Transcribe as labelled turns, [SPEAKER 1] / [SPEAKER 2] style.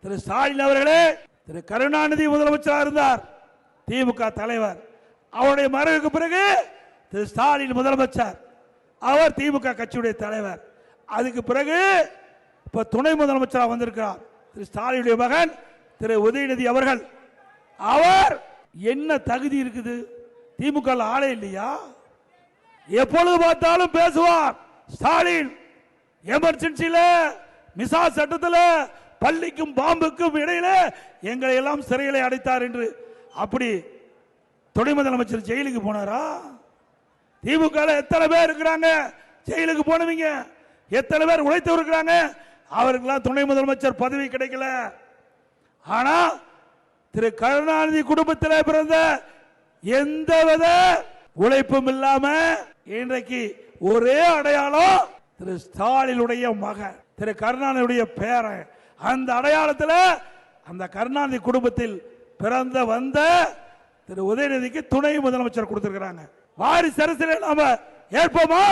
[SPEAKER 1] திரு ஸ்டாலின் அவர்களே, திரு கருணாநிதி முதலமைச்சராக இருந்தார், திமுக தலைவர். அவருடைய மறைவுக்கு பிறகு திரு ஸ்டாலின் முதலமைச்சர், அவர் திமுக கட்சியுடைய தலைவர். அதுக்கு பிறகு இப்ப துணை முதலமைச்சராக வந்திருக்கிறார் திரு ஸ்டாலினுடைய மகன் திரு உதயநிதி அவர்கள். அவர் என்ன தகுதி இருக்குது? திமுக ஆளே இல்லையா? எப்பொழுது பார்த்தாலும் பேசுவார் ஸ்டாலின். எமர்ஜென்சியில மிசா சட்டத்தில் பள்ளிக்கும் பாம்புக்கும் இடையில எங்களை எல்லாம் சிறையிலே அடைத்தார் என்று. அப்படி துணை முதலமைச்சர் ஜெயிலுக்கு போனாரா? திமுக எத்தனை பேர் இருக்கிறாங்க ஜெயிலுக்கு போனவங்க? எத்தனை பேர் உழைத்து இருக்கிறாங்க? அவருக்கெல்லாம் துணை முதலமைச்சர் பதவி கிடைக்கல. ஆனா திரு கருணாநிதி குடும்பத்தில் பிறந்த எந்தவித உழைப்பும் இல்லாம இன்றைக்கு ஒரே அடையாளம் திரு ஸ்டாலினுடைய மகன், திரு கருணாநிதியுடைய பேரன். அந்த அடையாளத்தில் அந்த கருணாநிதி குடும்பத்தில் பிறந்த வந்த திரு உதயநிதிக்கு துணை முதலமைச்சர் கொடுத்திருக்கிறாங்க. வாரிசு அரசியலை நாம ஏற்போமா?